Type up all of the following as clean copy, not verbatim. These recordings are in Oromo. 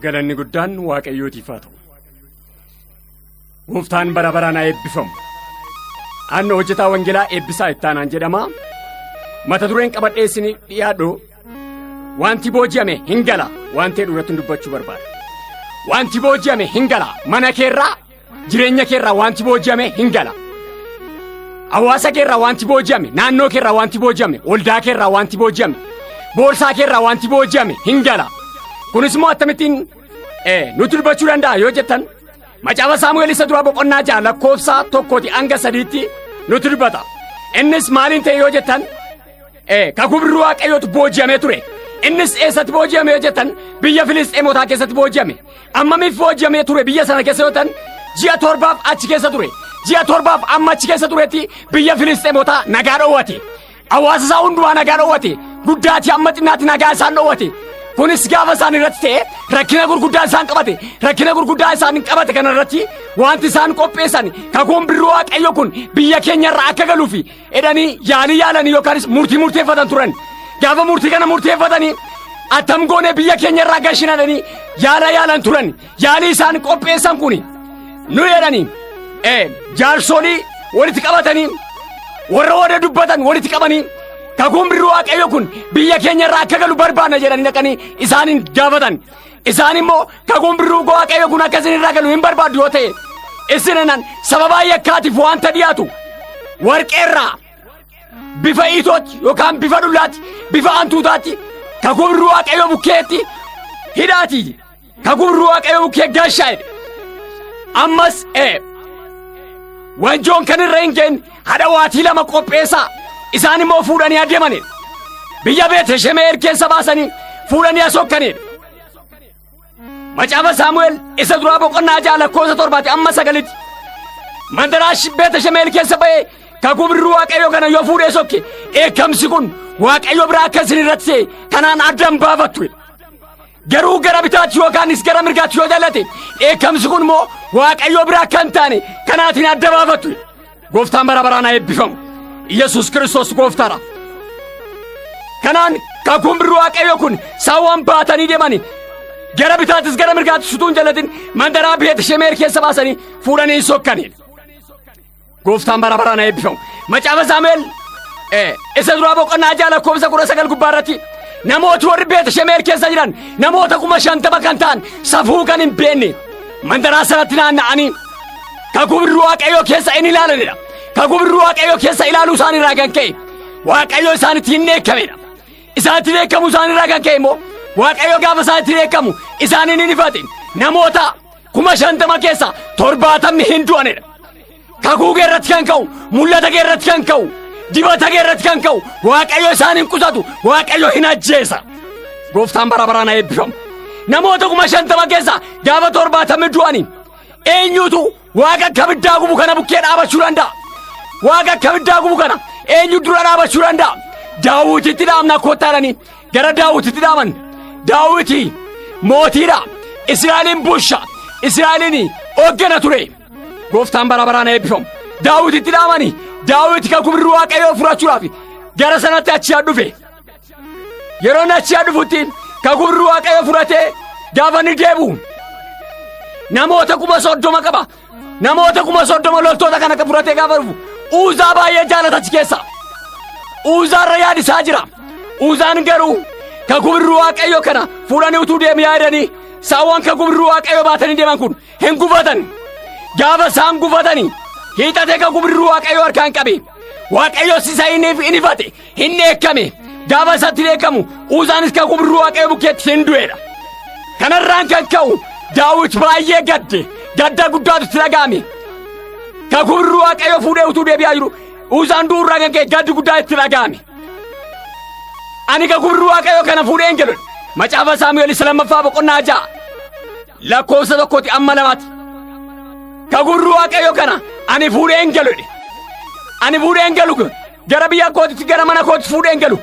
galanni guddaan waaqayyootiif haa ta'u. Gooftaan bara baraan haa eebbifamu. Anna hojjetaa wangeelaa eebbisaa ittaanaan jedhama. Mata dureen qabadhee isin dhiyaadhu wanti booji'ame hin gala waan ta'e duratti dubbachuu barbaada. Wanti booji'ame hin gala mana keerraa jireenya keerraa wanti booji'ame hin gala. Hawaasa keerraa wanti booji'ame naannoo keerraa wanti booji'ame waldaa keerraa wanti booji'ame boorsaa keerraa wanti booji'ame hin gala. Kunis immoo akkamittiin nuti dubbachuu danda'a yoo jettan macaafa Saamu'eel isa duraa boqonnaa 6 lakkoofsa 1 hanga 3tti nuti dubbata. Innis maaliin ta'e yoo jettan kakuu birruu waaqayyootu booji'amee ture. Innis eessatti booji'ame yoo jettan biyya Filisxeemotaa keessatti booji'ame. Ammamiif booji'amee ture biyya sana keessa yoo jettan ji'a 7 achi keessa ture. Ji'a 7 amma achi keessa turetti biyya Filisxeemotaa nagaa dhoowwate. Hawaasa isaa hundumaa nagaa dhoowwate. Guddaati amma xinnaatti nagaa isaan dhoowwate. Kunis gaafa isaan irratti ta'e rakkina gurguddaa isaan qabate. Rakkina gurguddaa isaan qabate kana irratti wanti isaan qopheessan kakuun birruu waaqayyo kun biyya keenya irraa akka galuufi edanii yaalanii yookaanis murteeffatan turan. Gaafa murtii kana murteeffatanii attam goone biyya keenya irraa gashinadanii yaalan turan. Yaalii isaan qopheessan kun nu jedhanii jaarsolii walitti qabatanii warra dubbatan walitti qabanii kakuun birruu waaqayyo kun biyya keenya irraa akka galu barbaanna jedhanii dhaqanii isaanin gaafatan. Isaan immoo kakuun birruu waaqayyo kun akka isin irraa galu hin barbaadu yoo ta'e isinan sababaa yakkaatiif wanta dhiyaatu warqeerraa bifa iitootti yookaan bifa dhullaatti bifa hantuutaatti kakuu birruu waaqayyo bukkeetti hidhaati. Kakuu birruu waaqayyo bukkee gaashaa'edha. Ammas wanjoon kan irra hin geenye hadha waatii 2 qopheessaa. Isaan immoo fuudhanii adeemanidha. Biyya Beet-Shemeer keessa baasanii fuudhanii asokkanidha. Macaafa Saamu'eel isa duraa boqonnaa 6 lakkoofsa 7 amma 9tti mandaraa Beet-Shemeer keessa ba'ee kakuu birruu waaqayyo kana yoo fuudhee sokke eekamsi kun waaqayyo biraa akka isin irratti ta'e kanaan addaan baafattu. Garuu gara bitaatti yookaanis gara mirgaatti yoo jaalate eekamsi kun immoo waaqayyo biraa akka hin taane kanaatiin adda baafattu. Gooftaan bara baraan haa eebbifamu. Yesus Kiristoos gooftaadha. Kanaan kakuun birruu waaqayyo kun saawwan baatanii deemanii gara bitaattis gara mirgaattis utuu hin jaalatin mandaraa Beet-Shemeer keessa baasanii fuudhanii sokkanidha. Gooftaan bara baraan haa eebbifamu. Macaafa Saamu'eel isa duraa boqonnaa 6 lakkoofsa 19 gubbaarratti namooti warri Beet-Shemeer keessa jiran namoota 50,000 kan ta'an safuu kan hin beekne mandaraa sanatti naanna'anii kakuu birruu waaqayyo keessa in ilaalanidha. Kakuu birruu waaqayyo keessa ilaaluu isaaniirraa kan ka'e waaqayyo isaanitti hin dheekkamedha. Isaanitti dheekkamu isaaniirraa kan ka'e immoo waaqayyo gaafa isaanitti dheekkamu isaaniin hin ifate namoota 50,000 keessa 70 hin du'anidha. Kakuu keerratti kan ka'u mul'ata keerratti kan ka'u dibata keerratti kan ka'u waaqayyo isaaniin qusatu waaqayyo hin ajjeesa. Gooftaan bara baraan haa eebbifamu. Namoota 50,000 keessa gaafa 70 du'anii eenyutu waaqa akka biddaa gubu kana bukkee dhaabachuu danda'a? Waaqa akka biddaa gubu kana eenyu dura dhaabachuu danda'a? Daawititti dhaamna kottaadhanii gara Daawititti dhaaman. Daawiti mootiidha. Israa'eliin bulcha. Israa'eliin hooggana ture. Gooftaan bara baraan haa eebbifamu. Daawititti dhaamanii Daawiti kakuu birruu waaqayyoo fudhachuudhaaf gara sanatti achi dhufe. Yeroo achi dhufutti kakuu birruu waaqayyoo fudhatee gaafa ni deebi'u namoota 30,000 qaba. Namoota 30,000 loltoota kana fudhatee gaafa dhufu Uzaa baay'ee jaalatachi keessa. Uzaarra yaadisaa jira. Uzaan garuu kakuu birruu waaqayyo kana fuudhanii utuu deemu yaadanii saawwan kakuu birruu waaqayyo baatanii deeman kun hin gufatan. Gaafa isaan gufatanii hiixatee kakuu birruu waaqayyo harkaan qabe waaqayyo isa hin ifate hin dheekkame. Gaafa isatti dheekkamu Uzaanis kakuu birruu waaqayyo bukkeetti hin du'edha. Kanarraan kan ka'u Daawit baay'ee gadda guddaatu itti dhaga'ame. Kakuu birruu waaqayyo fuudhee utuu deebi'aa jiru Uzaan du'urraa kan ka'e gaddi guddaa itti dhaga'ame. Ani kakuu birruu waaqayyo kana fuudhee hin galu. Macaafa Saamu'eel isa 2ffaa boqonnaa 6 lakkoofsa 1 amma 2tti kakuu birruu waaqayyo kana ani fuudhee hin galu. Ani fuudhee hin galu gara biyya kootitti gara mana kootitti fuudhee hin galu.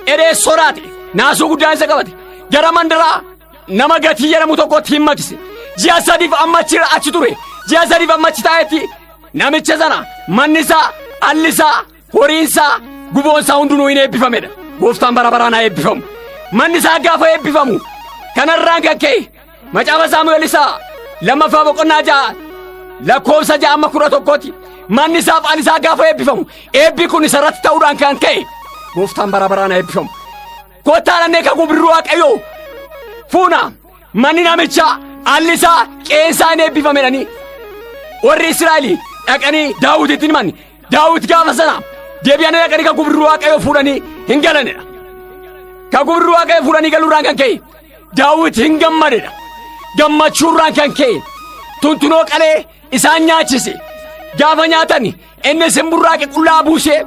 Edee soraate naasuu guddaan isa qabate gara mandaraa nama gatii jedhamu tokkotti hin makise. Ji'a 3 amma achi ture. Ji'a 3 amma achi taa'etti namicha sana manni isaa alli isaa horiin isaa guboon isaa hundinuu hin eebbifamedha. Gooftaan bara baraan haa eebbifamu. Manni isaa gaafa eebbifamu kanarraan kan ka'e Macaafa Saamu'eel isaa lammaffaa boqonnaa 6 lakkoofsa 6:11 manni isaaf ani isaa gaafa eebbifamu eebbi kun isarratti ta'uudhaan kan ka'e gooftaan bara baraan eebbifamu. Kottaa dhannee kakuu birruu Waaqayyoo fuuna manni namicha alli isaa qeensaa hin eebbifamedhanii warri Israa'el dhaqanii Daawititti himan. Daawit gaafa sana deebi'anii dhaqanii kakuu birruu Waaqayyoo fuudhanii hin galanidha. Kakuu birruu Waaqayyoo fuudhanii galuurraan kan ka'e Daawit hin gammadedha. Gammachuurraan kan ka'e tuntunoo qalee isaan nyaachise. Gaafa nyaatan inni simburraaqe qullaa buusee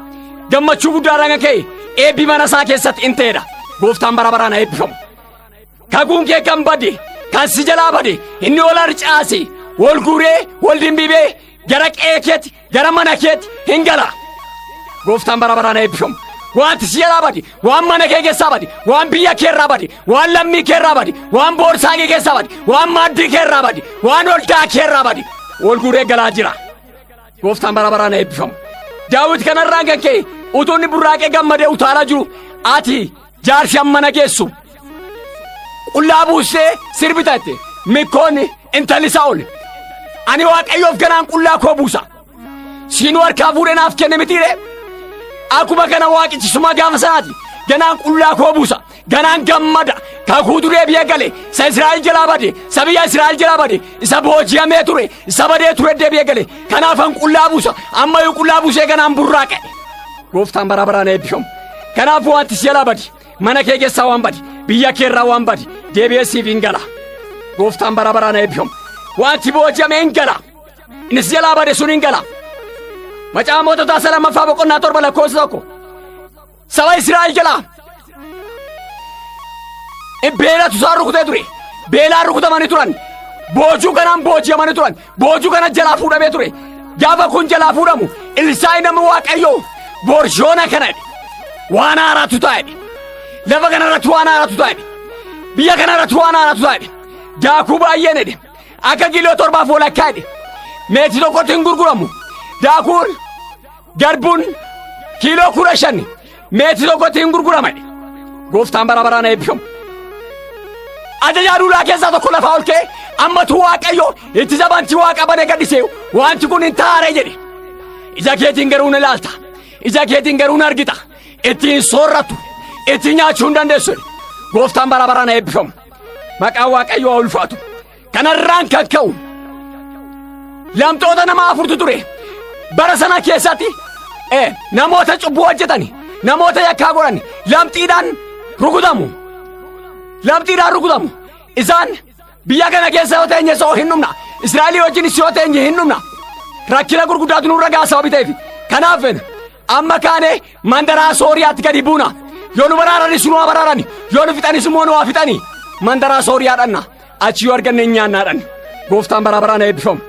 gammachuu guddaarraan kan ka'e eebbi mana isaa keessatti in ta'edha. Gooftaan bara baraan eebbifamu. Kakuun kee kan bade kan si jalaa bade inni ol harcaase wal guuree wal dimbibee gara qe'ee keetti gara mana keetti hin gala. Gooftaan bara baraan eebbifamu. Wanti si jalaa bade waan mana kee keessaa bade waan biyya keerraa bade waan lammii keerraa bade waan boorsaa kee keessaa bade waan maaddii keerraa bade waan oldaa keerraa bade wal guuree galaa jira. Gooftaan bara baraan eebbifamu. Daawit kanarraan kan ka'e utuu inni burraaqee gammadee utaalaa jiru ati jaarsi ammana geessu qullaa buusee sirbitatte mikkoonni intalli Saa'ol ani Waaqayyoof ganaan qullaa koo buusa siinuu harkaa fuudhee naaf kenne mitiire akkuma kana waaqichi suma gaafa sanaati ganaan qullaa koo buusa ganaan gammada kakuu duree biyya gale isa Israa'el jalaa bade isa biyya Israa'el jalaa bade isa booji'amee ture isa badee ture deebi'ee gale kanaafan qullaa buusa ammayyuu qullaa buusee ganaan burraaqe. Gooftaan bara baraan eebbifamu. Kanaafuu wanti si jalaa bade mana kee keessaa waan bade biyya keerraa waan bade deebi'ee siif hin gala. Gooftaan bara baraan eebbifamu. Wanti booji'amee hin gala inni si jalaa bade sun hin gala. Macaafa Moototaa lammaffaa boqonnaa 7 lakkoofsa 1 saba Israa'el jalaa beelatu isaan rukutee ture beelaan rukutamanii turan boojuu kanaan booji'amanii turan boojuu kana jalaa fuudhamee ture gaafa kun jalaa fuudhamu Elsaa'i namni Waaqayyoo borshoona kana waan haaraatu taa'e lafa kanarratti waan haaraatu taa'e biyya kanarratti waan haaraatu taa'e daakuu baay'een jedhe akka kiiloo 7 walakkaa jedhe meetii tokkotti hin gurguramu. Daakuun garbuun kiiloo 15 meetii tokkotti hin gurgurama. Gooftaan bara baraan eebbifamu. Ajajaa duulaa keessaa tokko lafaa ol ka'e ammatu Waaqayyo itti zabanti Waaqa banee gaddisee wanti kun hin taaree jedhe. Ija keetiin garuu ni ilaalta ija keetiin garuu ni argita ittiin soorrattu ittiin nyaachuu hin dandeessu. Gooftaan bara baraan eebbifamu. Maqaan Waaqayyoo haa ulfaatu. Kanarraan kan ka'u lamxoota nama 4 ture. Bara sana keessatti namoota cubbuu hojjetani namoota yakkaa godhani lamxiidhaan rukutamu isaan biyya kana keessa yoo teenye soo hin dhumna Israa'elii wajjinis yoo teenye hin dhumna rakkina gurguddaatu nurra ga'a sababii ta'eef kanaaf amma kaanee mandaraa Sooriyaatti gadi buuna yoo nu baraaranis nu baraarani yoo nu fixanis immoo nu fixani mandaraa Sooriyaa dhanna achi yoo arganne nyaannaadhan. Gooftaan bara baraan eebbifamu.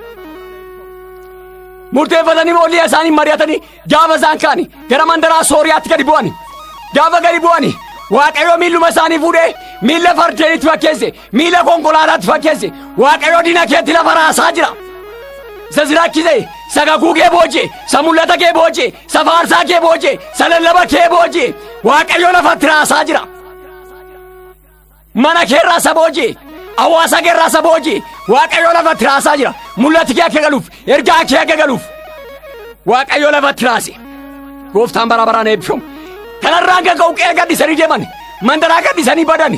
Murteeffatanii boollee isaanii mari'atanii gaafa isaan kaani gara mandaraa Sooriyaatti gadi bu'ani gaafa gadi bu'ani Waaqayyo miilluma isaanii fuudhee miilla fardeenitti fakkeesse miilla konkolaataatti fakkeesse Waaqayyo diina keetti lafa raasaa jira. Isa siraachise isa kakuu kee booji'e isa mul'ata kee booji'e isa faarsaa kee booji'e isa lallaba kee booji'e Waaqayyo lafatti raasaa jira. Mana keerraa isa booji'e hawaasa keerraa isa booji'e Waaqayyo lafatti raasaa jira. Mul'ati kee akka galuuf ergaa kee akka galuuf Waaqayyo lafatti raase. Gooftaan bara baraan eebbifamu. Kanarraan kan ka'u qe'ee gaddisanii deeman mandaraa gaddisanii badan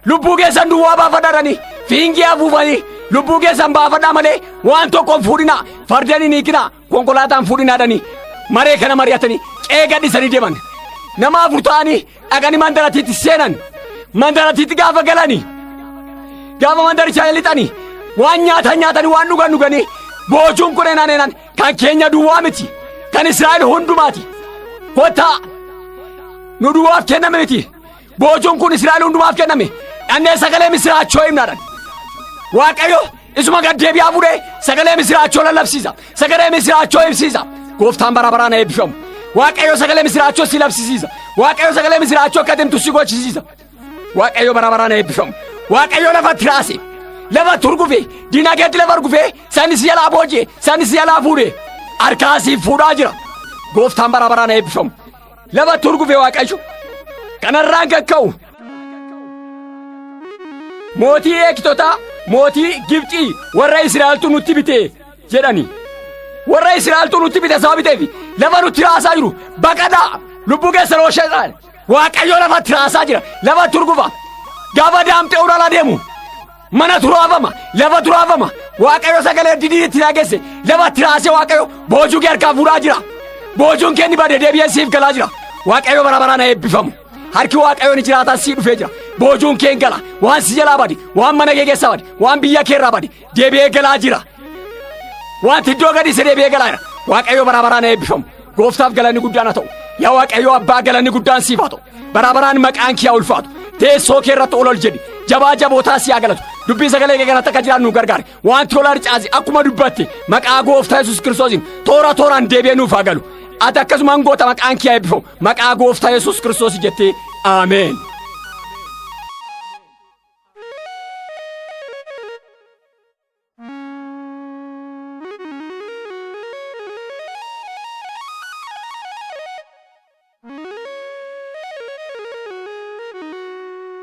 lubbuu keessan duwwaa baafadhaadhanii fiingii afuufanii lubbuu keessan baafadhaa malee waan tokkoon fuudhinaa fardeen hin hiikinaa konkolaataan fuudhinaadhanii maree kana mari'atanii qe'ee gaddisanii deeman nama 4 ta'anii dhaqanii mandaratiitti seenan mandaratiitti gaafa galanii gaafa mandarichaa lixanii waan nyaatanii waan dhuganii boojuun kun eenaan kan keenya duwwaa miti kan Israa'el hundumaati kottaa nu duwwaaf kenname miti boojuun kun Israa'el hundumaaf kenname dhannee sagalee misiraachoo himnaadhaan Waaqayyo isuma gad deebi'aa fuudhee sagalee misiraachoo lallabsiisa sagalee misiraachoo ibsiisa. Gooftaan bara baraan eebbifamu. Waaqayyo sagalee misiraachoo si labsisiisa Waaqayyo sagalee misiraachoo akka deemtu si gochisiisa. Waaqayyo bara baraan eebbifamu. Waaqayyo lafatti raase lafatti urgufe diinaa keetti lafa urgufe sanis jalaa booji'e sanis jalaa fuudhee harkaasiif fuudhaa jira. Gooftaan bara baraan eebbifamu. Lafatti urgufe Waaqayyo kanarraan kan ka'u mootii eegtota mootii Gibxii warra Israa'eltu nutti bite jedhani. Warra Israa'eltu nutti bite sababa biteef lafa nutti raasaa jiru baqataa lubbuu keessan oolchaa. Waaqayyo lafa raasaa jira lafa turgufa gaafa daamtee urala deemu mana turaafama lafa turaafama Waaqayyo sagalee didiitti dhageesse lafa tiraasee Waaqayyo boojuu kee harkaa fuudhaa jira. Boojuun kee ni bade deebi'ee siif galaa jira. Waaqayyo bara baraan eebbifamu. Harki Waaqayyoon jiraataa sii dhufee jira. Boojuun kee gala waan si jalaa bade waan mana kee keessa bade waan biyya kee irraa bade deebi'ee galaa jira. Waan iddoo gadi isa deebi'ee galaa jira. Waaqayyo bara baraan eebbifamu. Gooftaaf galanni guddaan haa ta'u. Yaa Waaqayyo abbaa galanni guddaan siif haa ta'u. Bara baraan maqaan kee haa ulfaatu. Teessoo kee irratti ol jedhi. Jabaa jabootaa si haa galatu. Dubbii sagalee kee kanatti akka jiraan nu gargaari. Wanti ol harcaase akkuma dubbatte maqaa Gooftaa Yesuus Kiristoosiin tooraan deebi'ee nuuf haa galu. Ati akkasumaan goota maqaan kee haa eebbifamu. Maqaa Gooftaa Yesuus Kiristoos jettee ameen.